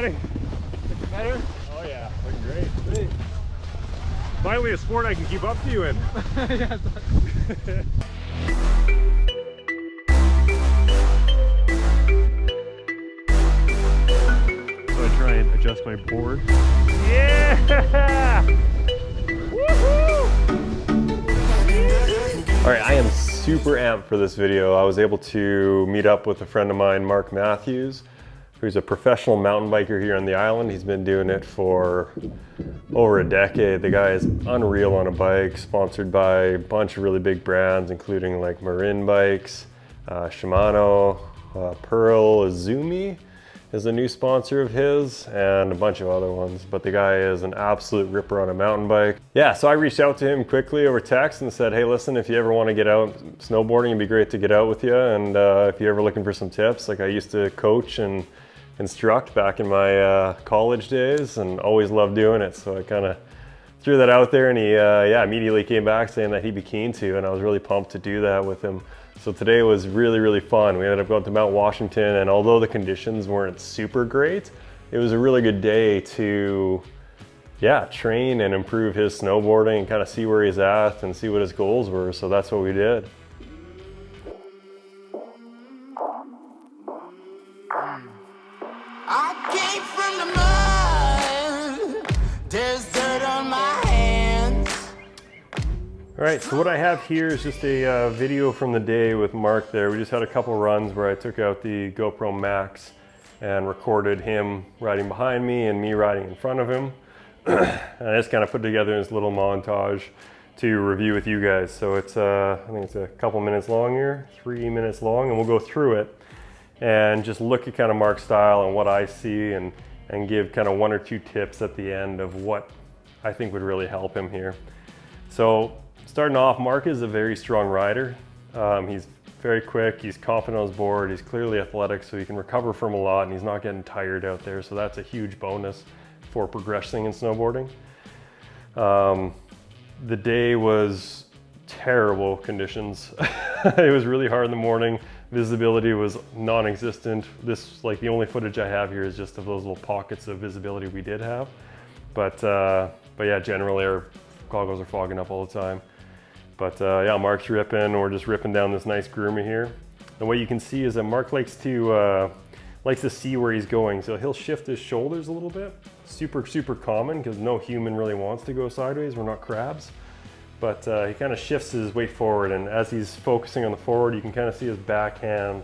buddy? Looking better? Oh yeah, looking great. Great. Finally a sport I can keep up to you in. Yeah, so I try and adjust my board. Yeah! Woohoo! All right, I am super amped for this video. I was able to meet up with a friend of mine, Mark Matthews, who's a professional mountain biker here on the island. He's been doing it for over a decade. The guy is unreal on a bike, sponsored by a bunch of really big brands, including like Marin Bikes, Shimano, Pearl, Izumi is a new sponsor of his, and a bunch of other ones. But the guy is an absolute ripper on a mountain bike. Yeah, so I reached out to him quickly over text and said, hey, listen, if you ever want to get out snowboarding, it'd be great to get out with you. And if you're ever looking for some tips, like I used to coach and instruct back in my college days and always loved doing it. So I kind of threw that out there, and he yeah, immediately came back saying that he'd be keen to, and I was really pumped to do that with him. So today was really, really fun. We ended up going to Mount Washington, and although the conditions weren't super great, it was a really good day to, yeah, train and improve his snowboarding and kind of see where he's at and see what his goals were. So that's what we did. I came from the mud, there's dirt on my hands. All right, so what I have here is just a video from the day with Mark there. We just had a couple runs where I took out the GoPro Max and recorded him riding behind me and me riding in front of him. And I just kind of put together this little montage to review with you guys. So it's, I think it's a couple minutes long here, 3 minutes long, and we'll go through it and just look at kind of Mark's style and what I see, and give kind of 1 or 2 tips at the end of what I think would really help him here. So starting off, Mark is a very strong rider. He's very quick, he's confident on his board, he's clearly athletic, so he can recover from a lot, and he's not getting tired out there. So that's a huge bonus for progressing in snowboarding. The day was terrible conditions. It was really hard in the morning. Visibility was non-existent. This, like, the only footage I have here is just of those little pockets of visibility we did have. But yeah, generally our goggles are fogging up all the time. But yeah, Mark's ripping. We're just ripping down this nice groomer here. And what you can see is that Mark likes to see where he's going. So he'll shift his shoulders a little bit. Super, super common, because no human really wants to go sideways. We're not crabs. But he kind of shifts his weight forward, and as he's focusing on the forward, you can kind of see his backhand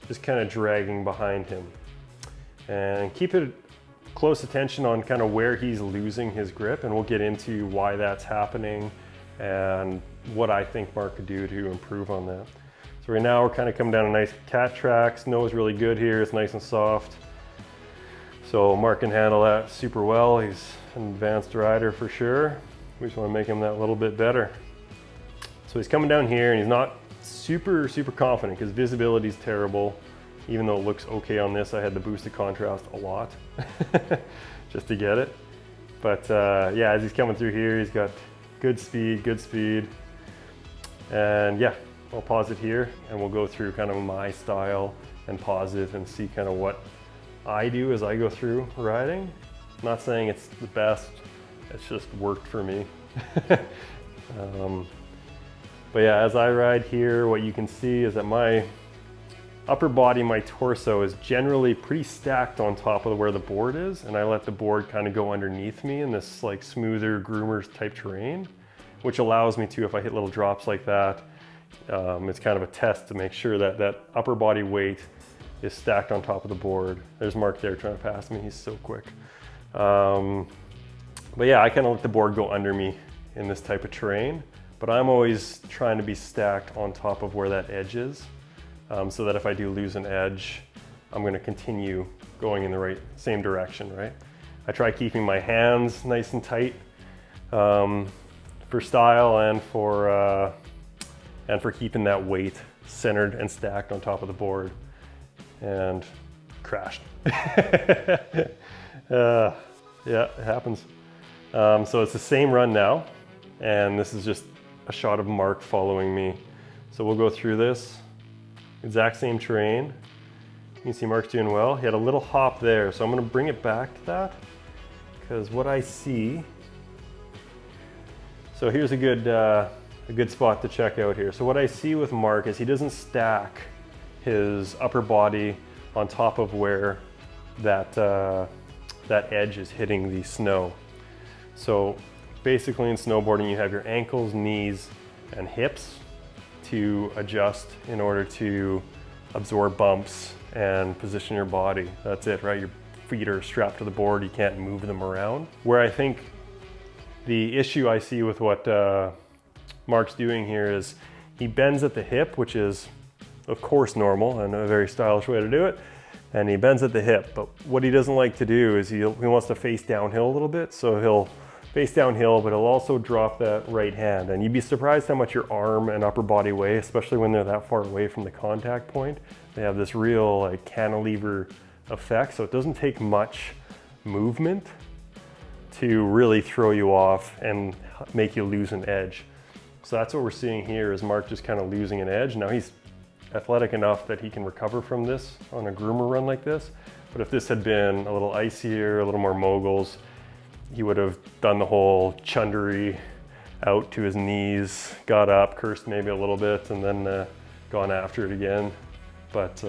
just kind of dragging behind him. And keep it close attention on kind of where he's losing his grip, and we'll get into why that's happening and what I think Mark could do to improve on that. So right now we're kind of coming down a nice cat track. Snow is really good here, it's nice and soft. So Mark can handle that super well. He's an advanced rider for sure. We just want to make him that little bit better. So he's coming down here, and he's not super, super confident because visibility is terrible. Even though it looks okay on this, I had to boost the contrast a lot just to get it. But yeah, as he's coming through here, he's got good speed, And yeah, I'll pause it here, and we'll go through kind of my style and pause it and see kind of what I do as I go through riding. I'm not saying it's the best, it's just worked for me. But yeah, as I ride here, what you can see is that my upper body, my torso, is generally pretty stacked on top of where the board is, and I let the board kind of go underneath me in this like smoother groomer type terrain, which allows me to, if I hit little drops like that, it's kind of a test to make sure that that upper body weight is stacked on top of the board. There's Mark there trying to pass me, he's so quick. But yeah, I kind of let the board go under me in this type of terrain, but I'm always trying to be stacked on top of where that edge is, so that if I do lose an edge, I'm going to continue going in the same direction, right? I try keeping my hands nice and tight for style and for keeping that weight centered and stacked on top of the board. And crashed. Yeah, it happens. So it's the same run now, and this is just a shot of Mark following me. So we'll go through this, exact same terrain, You can see Mark's doing well. He had a little hop there, so I'm gonna bring it back to that, because what I see, so here's a good spot to check out here. So what I see with Mark is he doesn't stack his upper body on top of where that edge is hitting the snow. So basically in snowboarding, you have your ankles, knees, and hips to adjust in order to absorb bumps and position your body. That's it, right? Your feet are strapped to the board, you can't move them around. Where I think the issue I see with what Mark's doing here is he bends at the hip, which is of course normal and a very stylish way to do it, and he bends at the hip. But what he doesn't like to do is he wants to face downhill a little bit, so he'll face downhill, but he'll also drop that right hand. And you'd be surprised how much your arm and upper body weigh, especially when they're that far away from the contact point. They have this real like cantilever effect, so it doesn't take much movement to really throw you off and make you lose an edge. So that's what we're seeing here, is Mark just kind of losing an edge. Now he's athletic enough that he can recover from this on a groomer run like this, but if this had been a little icier, a little more moguls, he would have done the whole chundery out to his knees, got up, cursed maybe a little bit, and then gone after it again. But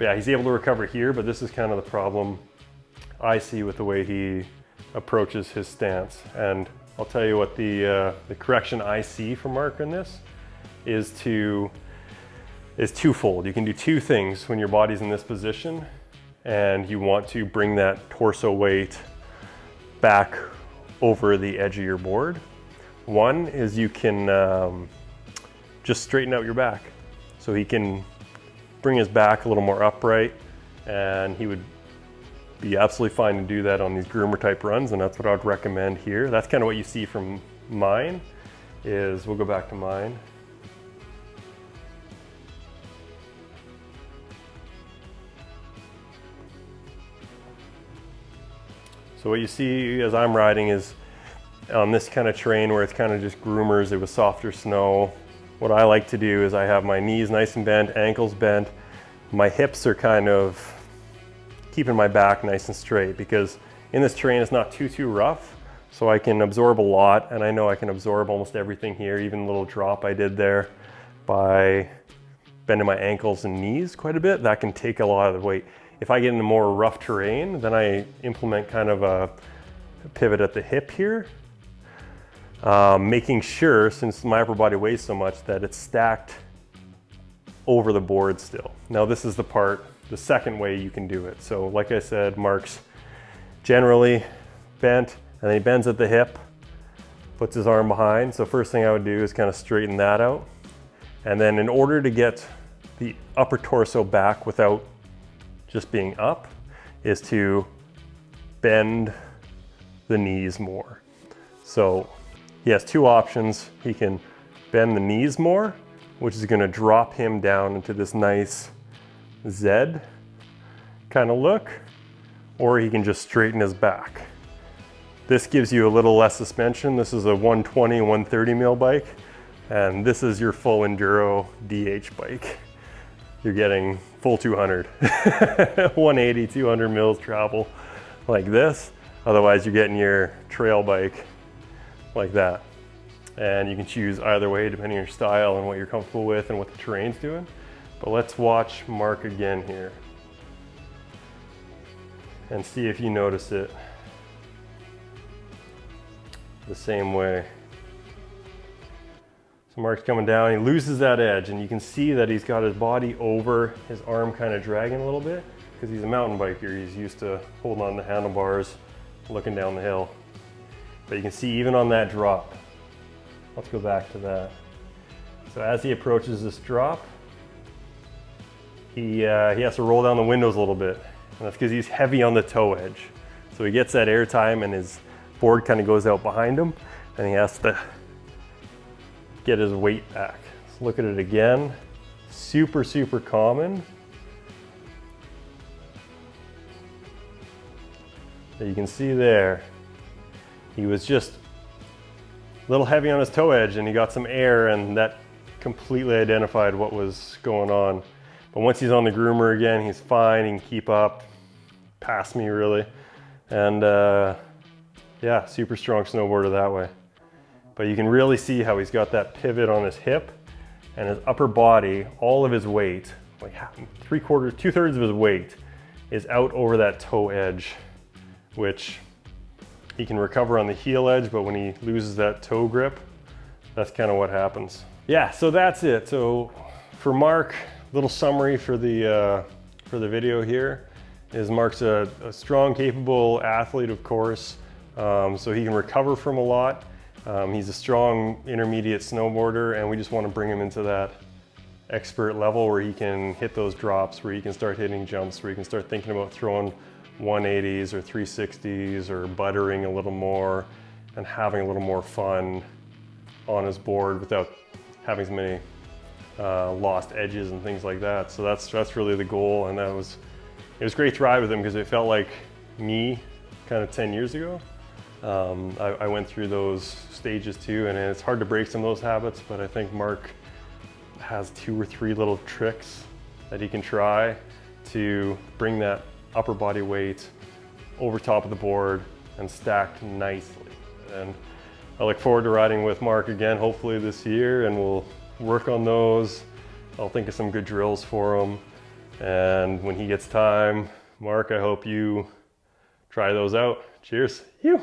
yeah, he's able to recover here, but this is kind of the problem I see with the way he approaches his stance. And I'll tell you what the correction I see from Mark in this is twofold. You can do two things when your body's in this position and you want to bring that torso weight back over the edge of your board. One is you can just straighten out your back. So he can bring his back a little more upright, and he would be absolutely fine to do that on these groomer type runs, and that's what I'd recommend here. That's kind of what you see from mine, is we'll go back to mine. So what you see as I'm riding is on this kind of terrain where it's kind of just groomers, it was softer snow. What I like to do is I have my knees nice and bent, ankles bent. My hips are kind of keeping my back nice and straight, because in this terrain it's not too rough. So I can absorb a lot, and I know I can absorb almost everything here, even the little drop I did there by bending my ankles and knees quite a bit. That can take a lot of the weight. If I get into more rough terrain, then I implement kind of a pivot at the hip here, making sure, since my upper body weighs so much, that it's stacked over the board still. Now this is the second way you can do it. So like I said, Mark's generally bent, and then he bends at the hip, puts his arm behind. So first thing I would do is kind of straighten that out. And then in order to get the upper torso back without just being up, is to bend the knees more. So he has two options. He can bend the knees more, which is gonna drop him down into this nice Z kind of look, or he can just straighten his back. This gives you a little less suspension. This is a 120, 130 mil bike, and this is your full enduro DH bike. You're getting full 200, 180, 200 mils travel like this. Otherwise you're getting your trail bike like that. And you can choose either way depending on your style and what you're comfortable with and what the terrain's doing. But let's watch Mark again here and see if you notice it the same way. So Mark's coming down, he loses that edge, and you can see that he's got his body over, his arm kind of dragging a little bit, because he's a mountain biker. He's used to holding on the handlebars, looking down the hill. But you can see even on that drop, let's go back to that. So as he approaches this drop, he has to roll down the windows a little bit. And that's because he's heavy on the toe edge. So he gets that air time and his board kind of goes out behind him, and he has to get his weight back. Let's look at it again. Super common. So you can see there, he was just a little heavy on his toe edge, and he got some air, and that completely identified what was going on. But once he's on the groomer again, he's fine, he can keep up, past me really. And yeah, super strong snowboarder that way. But you can really see how he's got that pivot on his hip and his upper body, all of his weight, like 3/4, 2/3 of his weight is out over that toe edge, which he can recover on the heel edge, but when he loses that toe grip, that's kind of what happens. Yeah, so that's it. So for Mark, little summary for the video here is Mark's a strong, capable athlete, of course, so he can recover from a lot. He's a strong intermediate snowboarder, and we just want to bring him into that expert level where he can hit those drops, where he can start hitting jumps, where he can start thinking about throwing 180s or 360s or buttering a little more and having a little more fun on his board without having so many lost edges and things like that. So that's really the goal, and it was great to ride with him because it felt like me kind of 10 years ago. I went through those stages too, and it's hard to break some of those habits, but I think Mark has 2 or 3 little tricks that he can try to bring that upper body weight over top of the board and stacked nicely. And I look forward to riding with Mark again, hopefully this year, and we'll work on those. I'll think of some good drills for him. And when he gets time, Mark, I hope you try those out. Cheers. You.